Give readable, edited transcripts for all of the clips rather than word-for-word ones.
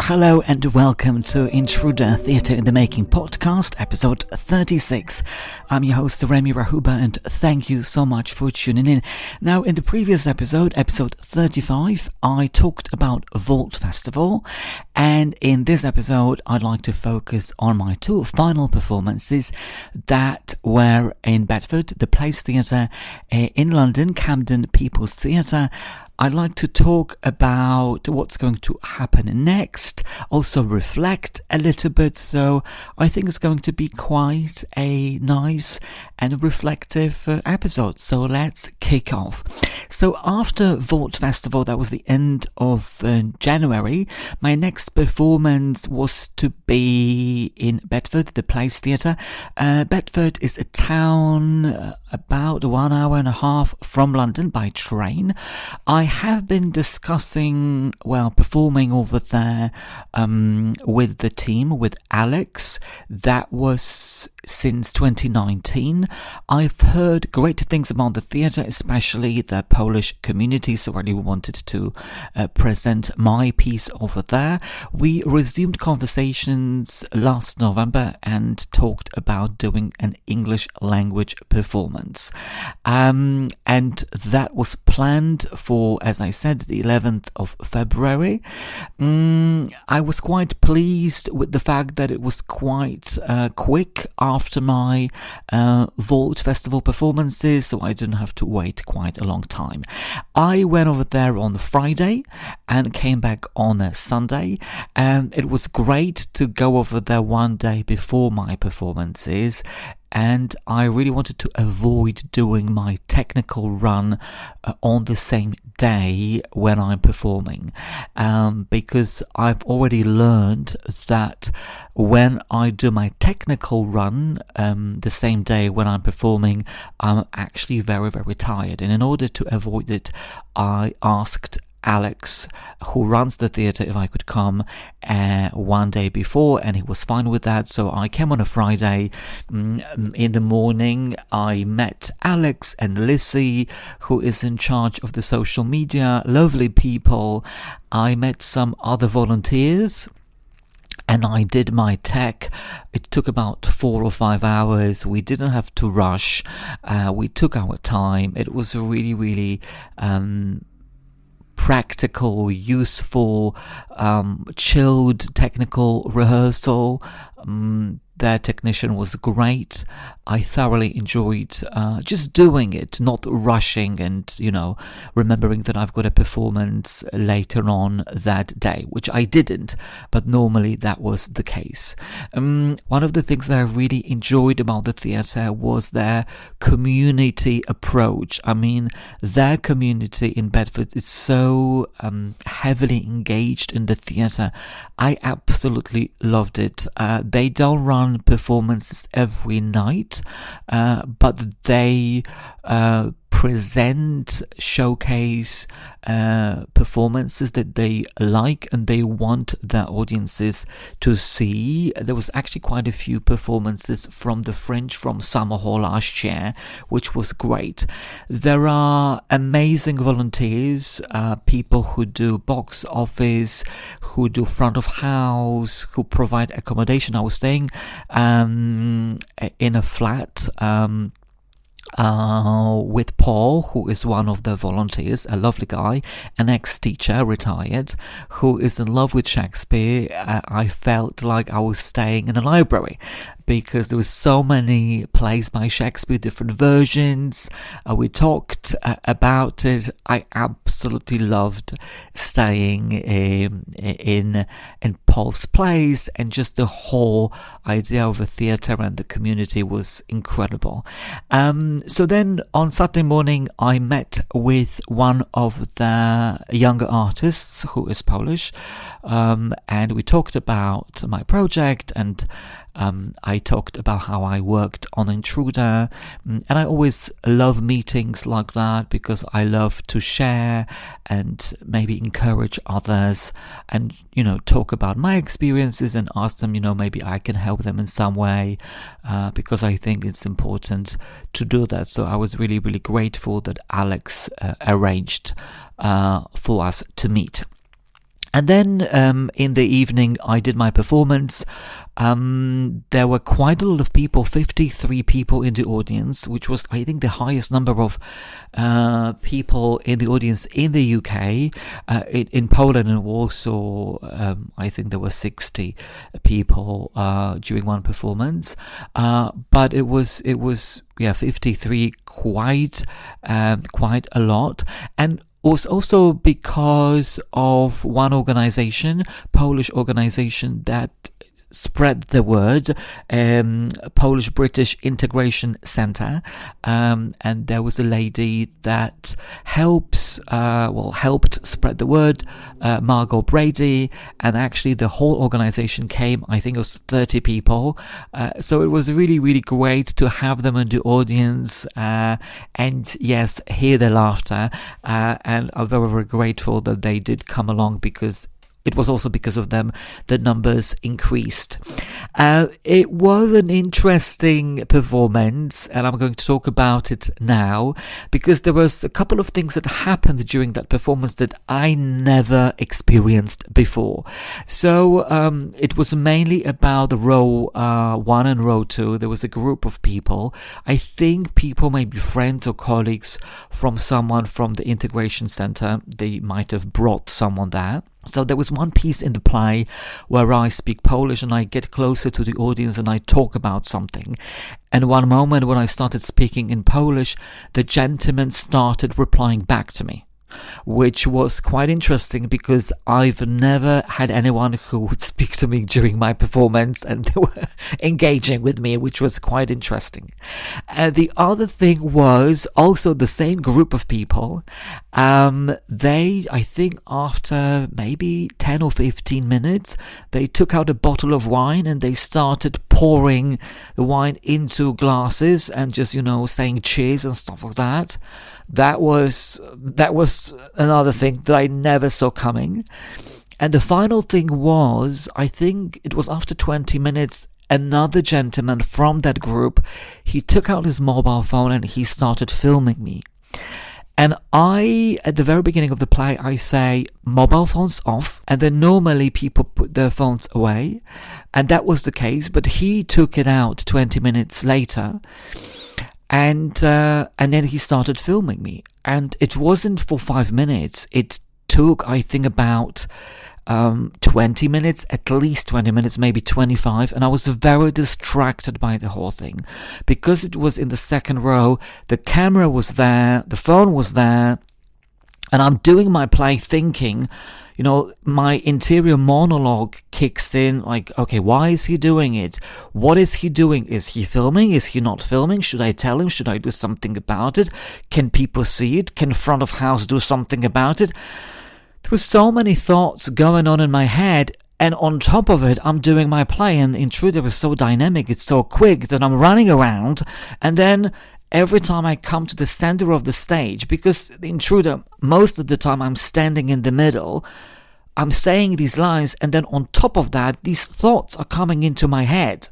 Hello and welcome to Intruder Theatre in the Making podcast, episode 36. I'm your host, Remi Rachuba, and thank you so much for tuning in. Now, in the previous episode 35, I talked about Vault Festival, and in this episode, I'd like to focus on my two final performances that were in Bedford, the Place Theatre, in London, Camden People's Theatre. I'd like to talk about what's going to happen next, also reflect a little bit, so I think it's going to be quite a nice and reflective episode. So let's kick off. So after Vault Festival, that was the end of January, my next performance was to be in Bedford, the Place Theatre. Bedford is a town about 1 hour and a half from London by train. I have been discussing, performing over there with the team, with Alex. That was since 2019. I've heard great things about the theatre, especially the Polish community, so I really wanted to present my piece over there. We resumed conversations last November and talked about doing an English language performance. And that was planned for, as I said, the 11th of February. I was quite pleased with the fact that it was quite quick after my Vault Festival performances, so I didn't have to wait quite a long time. I went over there on Friday and came back on a Sunday, and it was great to go over there one day before my performances. And I really wanted to avoid doing my technical run on the same day when I'm performing, because I've already learned that when I do my technical run the same day when I'm performing, I'm actually very, very tired. And in order to avoid it, I asked Alex, who runs the theatre, if I could come one day before, and he was fine with that. So I came on a Friday in the morning. I met Alex and Lizzie, who is in charge of the social media, lovely people. I met some other volunteers, and I did my tech. It took about 4 or 5 hours. We didn't have to rush. We took our time. It was really, really practical, useful, chilled technical rehearsal. Their technician was great. I thoroughly enjoyed just doing it, not rushing and, remembering that I've got a performance later on that day, which I didn't, but normally that was the case. One of the things that I really enjoyed about the theatre was their community approach. I mean, their community in Bedford is so heavily engaged in the theatre. I absolutely loved it. They don't run performances every night, but they present, showcase performances that they like and they want their audiences to see. There was actually quite a few performances from the Fringe from Summer Hall last year, which was great. There are amazing volunteers, people who do box office, who do front of house, who provide accommodation. I was staying in a flat with Paul, who is one of the volunteers, a lovely guy, an ex-teacher, retired, who is in love with Shakespeare. I felt like I was staying in a library because there was so many plays by Shakespeare, different versions. We talked about it. I absolutely loved staying in Paul's plays, and just the whole idea of a theatre and the community was incredible. So then on Saturday morning, I met with one of the younger artists who is Polish, and we talked about my project, and I talked about how I worked on Intruder, and I always love meetings like that because I love to share and maybe encourage others and, talk about my experiences and ask them, maybe I can help them in some way, because I think it's important to do that. So I was really, really grateful that Alex arranged for us to meet. And then in the evening, I did my performance. There were quite a lot of people, 53 people in the audience, which was, I think, the highest number of people in the audience in the UK. In Poland and Warsaw, I think there were 60 people during one performance. But it was 53, quite a lot. And was also because of one organization, Polish organization, that spread the word, Polish-British Integration Center, and there was a lady that helped spread the word, Margot Brady, and actually the whole organization came. I think it was 30 people, so it was really, really great to have them in the audience, and yes, hear the laughter, and I'm very, very grateful that they did come along, because it was also because of them the numbers increased. It was an interesting performance, and I'm going to talk about it now, because there was a couple of things that happened during that performance that I never experienced before. So it was mainly about row 1 and row 2. There was a group of people. I think people, maybe friends or colleagues from someone from the integration center. They might have brought someone there. So there was one piece in the play where I speak Polish and I get closer to the audience and I talk about something. And one moment when I started speaking in Polish, the gentleman started replying back to me, which was quite interesting because I've never had anyone who would speak to me during my performance and they were engaging with me, which was quite interesting. The other thing was also the same group of people. They, I think after maybe 10 or 15 minutes, they took out a bottle of wine and they started pouring the wine into glasses and just, saying cheers and stuff like that. That was another thing that I never saw coming. And the final thing was, I think it was after 20 minutes, another gentleman from that group, he took out his mobile phone and he started filming me. And at the very beginning of the play, I say, mobile phones off. And then normally people put their phones away. And that was the case. But he took it out 20 minutes later. And then he started filming me. And it wasn't for 5 minutes. It took, I think, about 20 minutes, at least 20 minutes, maybe 25, and I was very distracted by the whole thing because it was in the second row. The camera was there, the phone was there, and I'm doing my play thinking, my interior monologue kicks in, like, okay, why is he doing it? What is he doing? Is he filming? Is he not filming? Should I tell him? Should I do something about it? Can people see it? Can front of house do something about it? There were so many thoughts going on in my head, and on top of it, I'm doing my play, and Intruder is so dynamic, it's so quick that I'm running around, and then every time I come to the center of the stage, because the Intruder, most of the time I'm standing in the middle, I'm saying these lines, and then on top of that, these thoughts are coming into my head.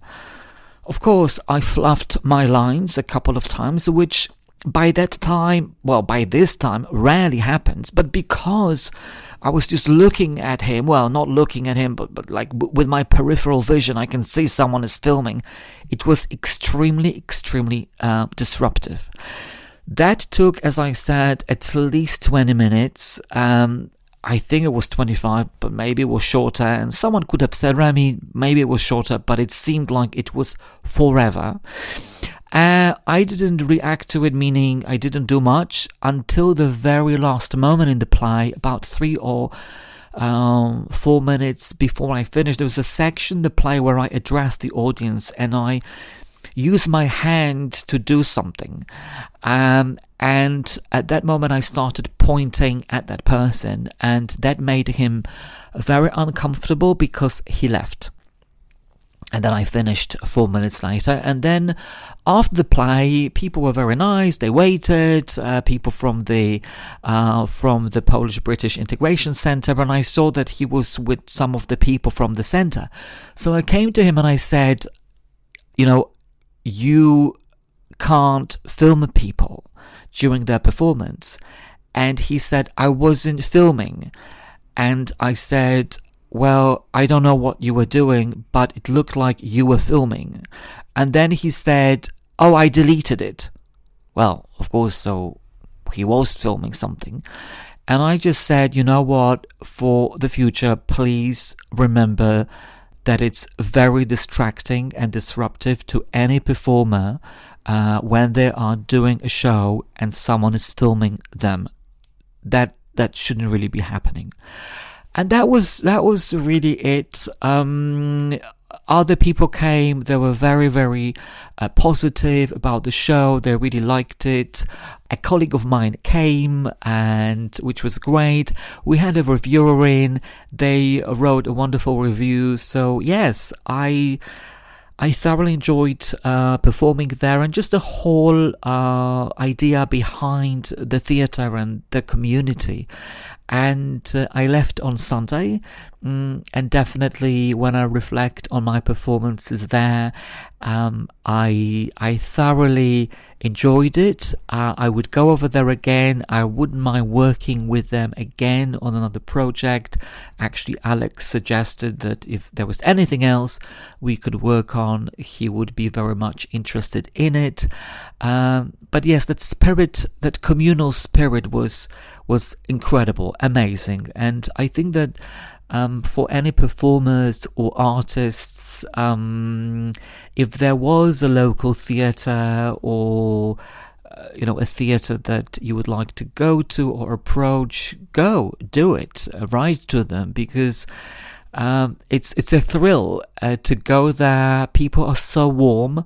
Of course, I fluffed my lines a couple of times, which by this time, rarely happens. But because I was just looking at him, well, not looking at him, but like with my peripheral vision, I can see someone is filming. It was extremely, extremely disruptive. That took, as I said, at least 20 minutes. I think it was 25, but maybe it was shorter. And someone could have said, Remi, maybe it was shorter, but it seemed like it was forever. I didn't react to it, meaning I didn't do much until the very last moment in the play, about 3 or 4 minutes before I finished. There was a section in the play where I addressed the audience and I used my hand to do something. And at that moment I started pointing at that person, and that made him very uncomfortable because he left. And then I finished 4 minutes later. And then after the play, people were very nice. They waited. People from the Polish-British Integration Center. And I saw that he was with some of the people from the center. So I came to him and I said, you can't film people during their performance. And he said, I wasn't filming. And I said, well, I don't know what you were doing, but it looked like you were filming. And then he said, oh, I deleted it. Well, of course, so he was filming something. And I just said, you know what, for the future, please remember that it's very distracting and disruptive to any performer when they are doing a show and someone is filming them. That shouldn't really be happening. And that was really it. Other people came. They were very, very positive about the show. They really liked it. A colleague of mine came, and which was great. We had a reviewer in. They wrote a wonderful review. So yes, I thoroughly enjoyed performing there, and just the whole idea behind the theatre and the community. And I left on Sunday, and definitely when I reflect on my performances there, I thoroughly enjoyed it. I would go over there again. I wouldn't mind working with them again on another project. Actually, Alex suggested that if there was anything else we could work on, he would be very much interested in it. But yes, that spirit, that communal spirit was incredible, amazing. And I think that for any performers or artists, if there was a local theatre or a theatre that you would like to go to or approach, go do it, write to them, because it's a thrill to go there. People are so warm.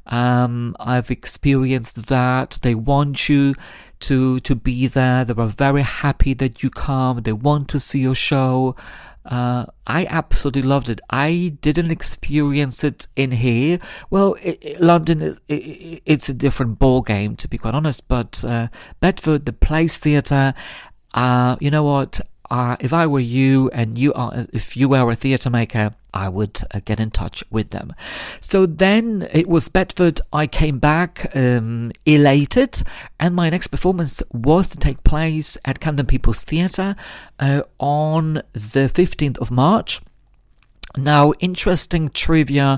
I've experienced that. They want you to be there. They are very happy that you come. They want to see your show. I absolutely loved it. I didn't experience it in here. Well, London it's a different ball game, to be quite honest. But Bedford, the Place Theatre, you know what? If I were you, and if you were a theatre maker, I would get in touch with them. So then it was Bedford. I came back elated, and my next performance was to take place at Camden People's Theatre on the 15th of March. Now, interesting trivia,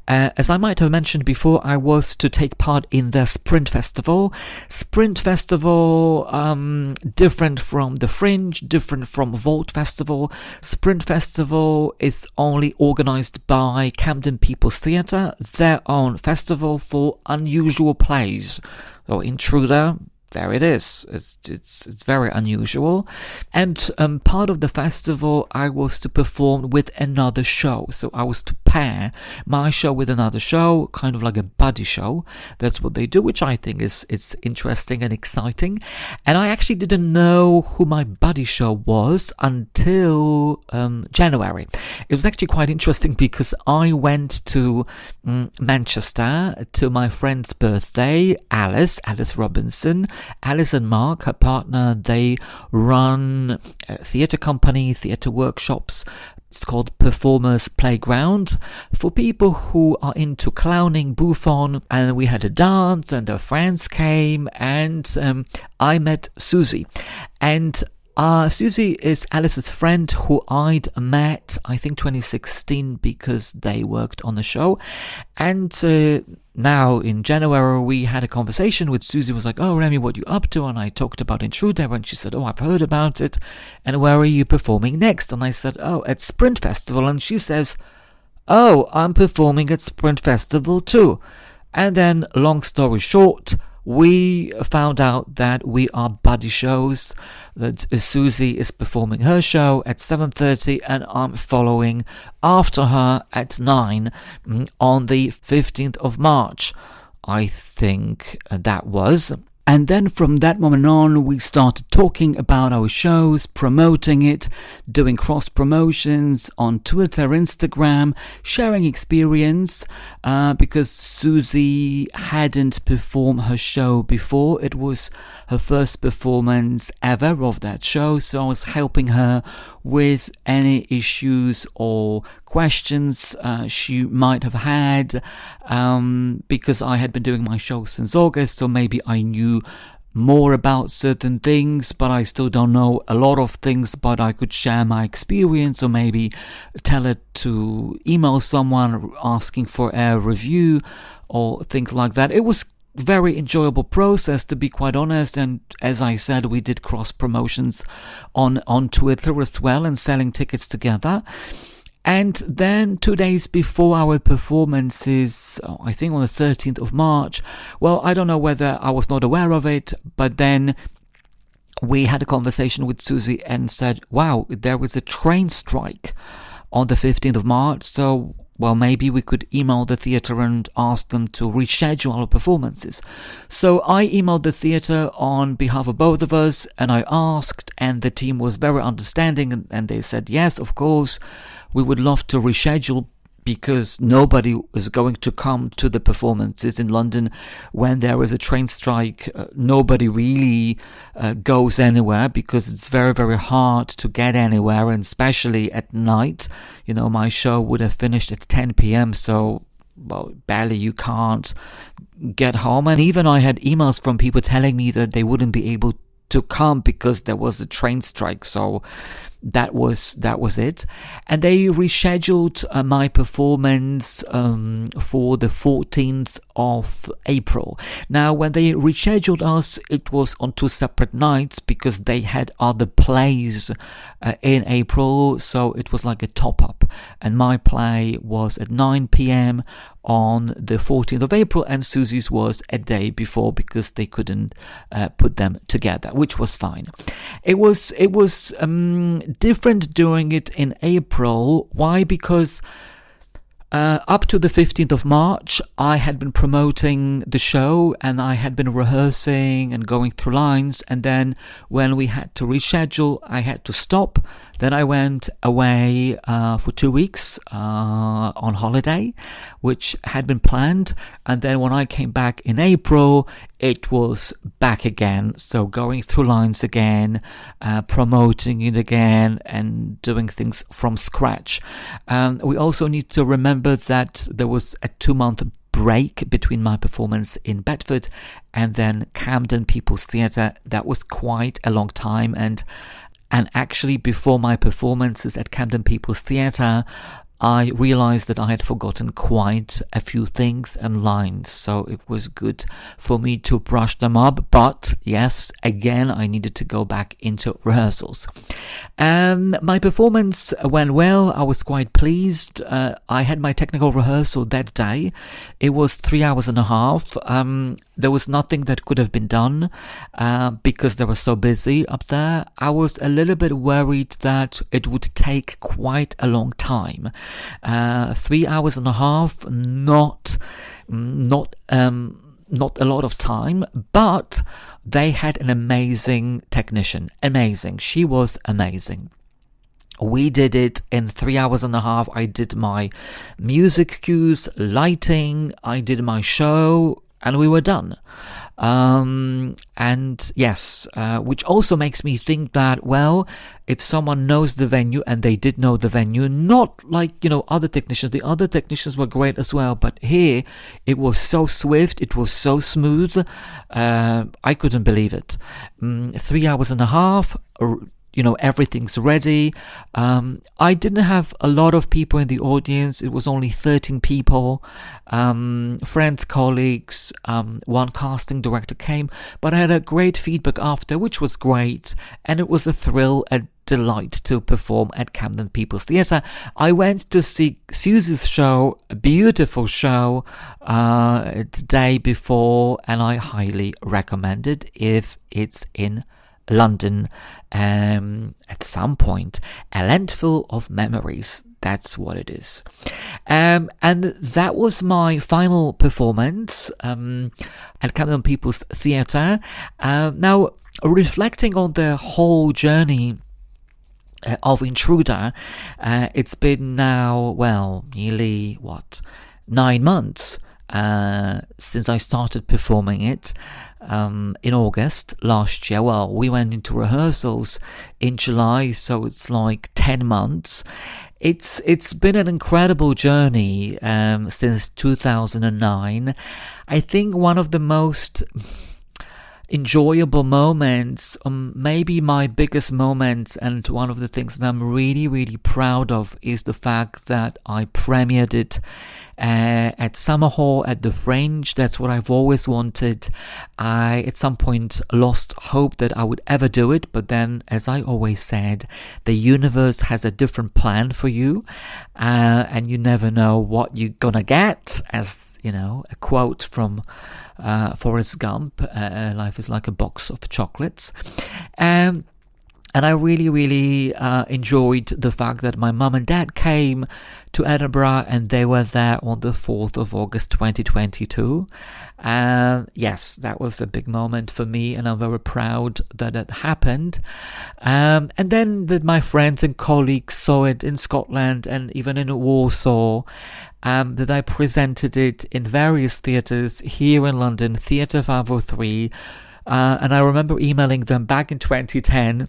as I might have mentioned before, I was to take part in the Sprint Festival. Sprint Festival, different from the Fringe, different from Vault Festival. Sprint Festival is only organised by Camden People's Theatre, their own festival for unusual plays. So, Intruder, there it is. It's very unusual. And part of the festival, I was to perform with another show. So I was to pair my show with another show, kind of like a buddy show. That's what they do, which I think is interesting and exciting. And I actually didn't know who my buddy show was until January. It was actually quite interesting because I went to Manchester to my friend's birthday, Alice Robinson. Alice and Mark, her partner, they run a theatre company, theatre workshops. It's called Performers Playground for people who are into clowning, bouffon. And we had a dance, and their friends came, and I met Susie. And Susie is Alice's friend who I'd met, I think, 2016, because they worked on the show. And now in January, we had a conversation with Susie. Was like, oh, Remi, what are you up to? And I talked about Intruder, and she said, oh, I've heard about it. And where are you performing next? And I said, oh, at Sprint Festival. And she says, oh, I'm performing at Sprint Festival too. And then, long story short, we found out that we are buddy shows, that Susie is performing her show at 7:30 and I'm following after her at 9 on the 15th of March, I think that was. And then from that moment on, we started talking about our shows, promoting it, doing cross-promotions on Twitter, Instagram, sharing experience, because Susie hadn't performed her show before. It was her first performance ever of that show, so I was helping her with any issues or questions she might have had, because I had been doing my show since August, so maybe I knew more about certain things, but I still don't know a lot of things, but I could share my experience, or maybe tell it to email someone asking for a review or things like that. It was very enjoyable process, to be quite honest, and as I said, we did cross promotions on Twitter as well and selling tickets together. And then 2 days before our performances, I think on the 13th of March, well, I don't know whether I was not aware of it, but then we had a conversation with Susie and said, wow, there was a train strike on the 15th of March, so well, maybe we could email the theatre and ask them to reschedule our performances. So I emailed the theatre on behalf of both of us, and I asked, and the team was very understanding, and they said, yes, of course, we would love to reschedule, because nobody is going to come to the performances in London when there is a train strike. Nobody really goes anywhere, because it's very, very hard to get anywhere, and especially at night. You know, my show would have finished at 10 p.m, so well, barely you can't get home. And even I had emails from people telling me that they wouldn't be able to come because there was a train strike. So that was it, and they rescheduled my performance for the 14th of April. Now, when they rescheduled us, it was on 2 separate nights, because they had other plays in April, so it was like a top-up, and my play was at 9 p.m. on the 14th of April, and Susie's was a day before, because they couldn't put them together, which was fine. It was different doing it in April. Why? Because up to the 15th of March, I had been promoting the show, and I had been rehearsing and going through lines, and then when we had to reschedule, I had to stop. Then I went away for 2 weeks on holiday, which had been planned, and then when I came back in April, it was back again, so going through lines again, promoting it again, and doing things from scratch. We also need to remember that there was a 2-month break between my performance in Bedford and then Camden People's Theatre. That was quite a long time, and actually before my performances at Camden People's Theatre, I realized that I had forgotten quite a few things and lines, so it was good for me to brush them up. But yes, again, I needed to go back into rehearsals. My performance went well. I was quite pleased. I had my technical rehearsal that day. It was 3 hours and a half. There was nothing that could have been done because they were so busy up there. I was a little bit worried that it would take quite a long time. 3 hours and a half, not a lot of time, but they had an amazing technician. Amazing. She was amazing. We did it in 3 hours and a half. I did my music cues, lighting, I did my show, and we were done. And yes, which also makes me think that, well, if someone knows the venue, and they did know the venue, not like, other technicians, the other technicians were great as well, but here it was so swift, it was so smooth, I couldn't believe it. 3 hours and a half, everything's ready. I didn't have a lot of people in the audience. It was only 13 people, friends, colleagues, one casting director came, but I had a great feedback after, which was great, and it was a thrill, a delight to perform at Camden People's Theatre. I went to see Susie's show, a beautiful show, the day before, and I highly recommend it if it's in London at some point. A landfill of memories, that's what it is. And that was my final performance at Camden People's Theatre. Now, reflecting on the whole journey of Intruder, it's been now, nearly 9 months since I started performing it. In August last year. Well, we went into rehearsals in July, so it's like 10 months. It's been an incredible journey since 2009. I think one of the most enjoyable moments, maybe my biggest moment, and one of the things that I'm really, really proud of is the fact that I premiered it at Summer Hall at the Fringe. That's what I've always wanted. I, at some point, lost hope that I would ever do it, but then, as I always said, the universe has a different plan for you, and you never know what you're gonna get, as, you know, a quote from Forrest Gump, life is like a box of chocolates. And I really, really enjoyed the fact that my mum and dad came to Edinburgh, and they were there on the 4th of August 2022. Yes, that was a big moment for me, and I'm very proud that it happened. And then that my friends and colleagues saw it in Scotland and even in Warsaw, that I presented it in various theatres here in London, Theatre 503. And I remember emailing them back in 2010.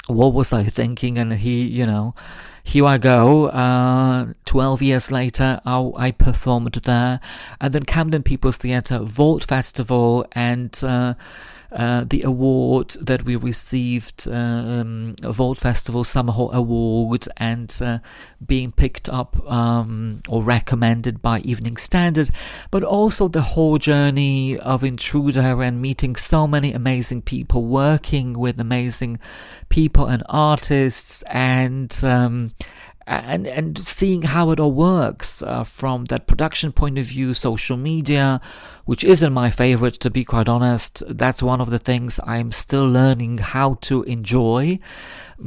What was I thinking? And here I go. 12 years later, I performed there. And then Camden People's Theatre, Vault Festival, and the award that we received, Vault Festival Summer Hall Award, and being picked up or recommended by Evening Standard, but also the whole journey of Intruder and meeting so many amazing people, working with amazing people and artists, and seeing how it all works from that production point of view, social media, which isn't my favorite, to be quite honest. That's one of the things I'm still learning how to enjoy. But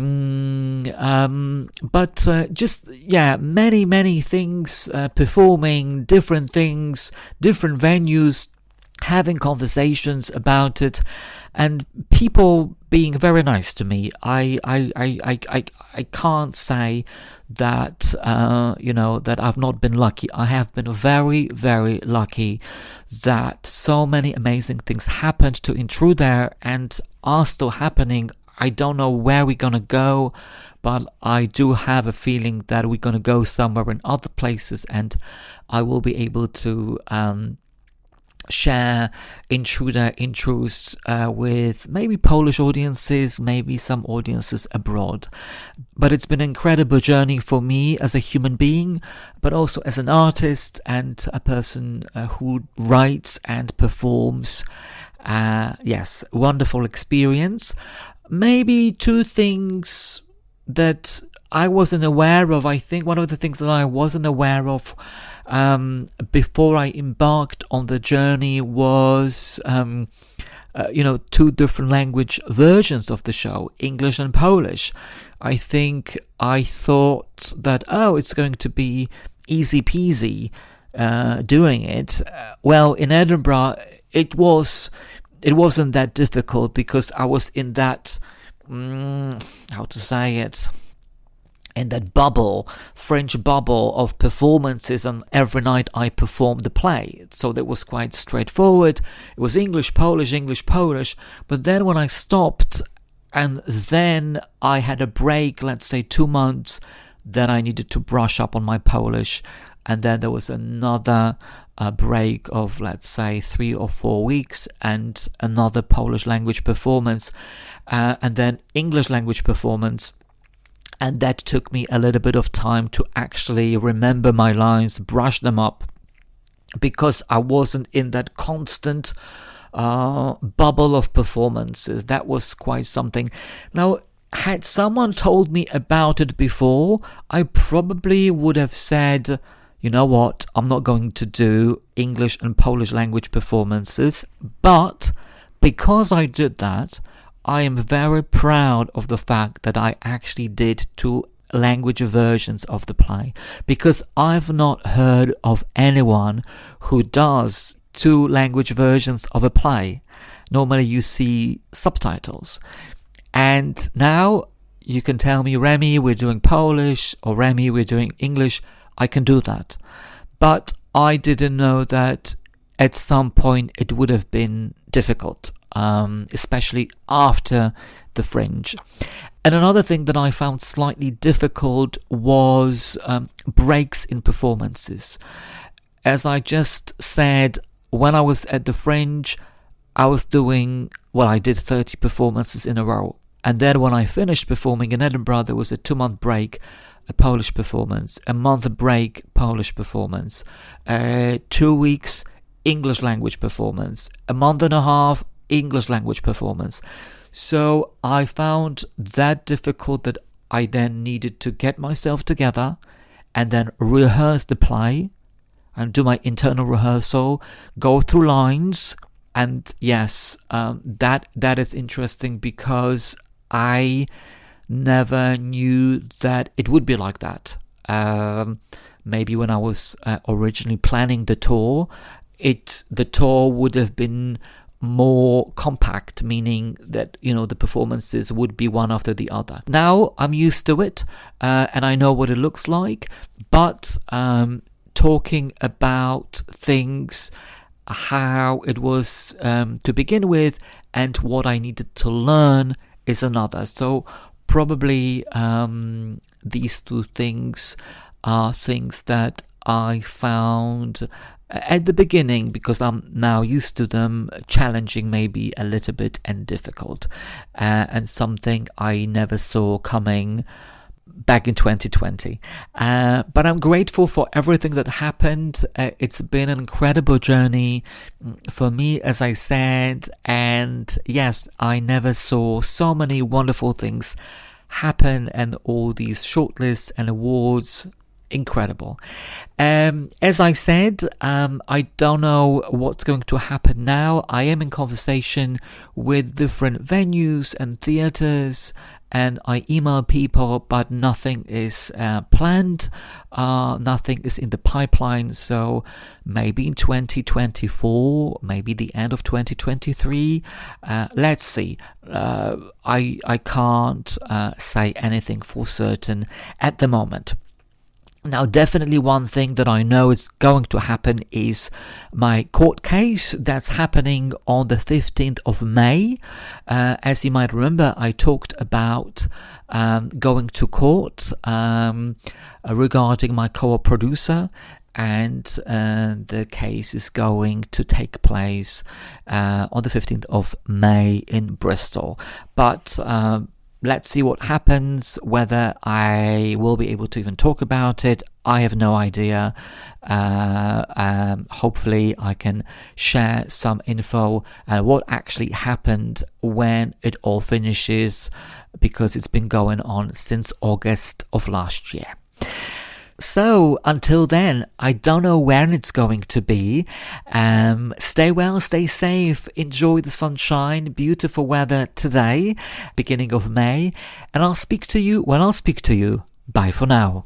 many things, performing different things, different venues, having conversations about it, and people being very nice to me. I can't say that that I've not been lucky. I have been very, very lucky that so many amazing things happened to Intruder and are still happening. I don't know where we're gonna go, but I do have a feeling that we're gonna go somewhere in other places, and I will be able to share Intruder intros with maybe Polish audiences, maybe some audiences abroad. But it's been an incredible journey for me as a human being, but also as an artist and a person who writes and performs. Yes, wonderful experience. Maybe two things that I wasn't aware of. I think one of the things that I wasn't aware of before I embarked on the journey was two different language versions of the show, English and Polish. I think I thought that, it's going to be easy peasy doing it. Well, in Edinburgh, it wasn't that difficult, because I was in that, how to say it, in that bubble, French bubble of performances, and every night I performed the play. So that was quite straightforward. It was English, Polish, but then when I stopped, and then I had a break, let's say 2 months, then I needed to brush up on my Polish, and then there was another break of, let's say, 3 or 4 weeks, and another Polish language performance, and then English language performance. And that took me a little bit of time to actually remember my lines, brush them up, because I wasn't in that constant bubble of performances. That was quite something. Now, had someone told me about it before, I probably would have said, you know what, I'm not going to do English and Polish language performances. But because I did that, I am very proud of the fact that I actually did 2 language versions of the play, because I've not heard of anyone who does 2 language versions of a play. Normally you see subtitles. And now you can tell me, Remi, we're doing Polish, or Remi, we're doing English. I can do that. But I didn't know that at some point it would have been difficult. Especially after the Fringe. And another thing that I found slightly difficult was breaks in performances. As I just said, when I was at the Fringe, I was doing, well, I did 30 performances in a row. And then when I finished performing in Edinburgh, there was a 2-month break, a Polish performance, a month break, Polish performance, 2 weeks, English language performance, a month and a half, English language performance. So I found that difficult that I then needed to get myself together and then rehearse the play and do my internal rehearsal, go through lines. And yes, that is interesting because I never knew that it would be like that. Maybe when I was originally planning the tour, the tour would have been more compact, meaning that, the performances would be one after the other. Now I'm used to it, and I know what it looks like, but talking about things, how it was to begin with and what I needed to learn is another. So probably these two things are things that I found at the beginning, because I'm now used to them, challenging maybe a little bit and difficult, and something I never saw coming back in 2020. But I'm grateful for everything that happened. It's been an incredible journey for me, as I said, and yes, I never saw so many wonderful things happen, and all these shortlists and awards. Incredible. As I said, I don't know what's going to happen now. I am in conversation with different venues and theaters, and I email people, but nothing is planned. Nothing is in the pipeline. So maybe in 2024, maybe the end of 2023. Let's see. I can't say anything for certain at the moment. Now, definitely one thing that I know is going to happen is my court case that's happening on the 15th of May. As you might remember, I talked about going to court regarding my co-op producer, and the case is going to take place on the 15th of May in Bristol. But let's see what happens, whether I will be able to even talk about it. I have no idea. Hopefully I can share some info and what actually happened when it all finishes, because it's been going on since August of last year. So until then, I don't know when it's going to be. Stay well, stay safe, enjoy the sunshine, beautiful weather today, beginning of May, and I'll speak to you when I'll speak to you. Bye for now.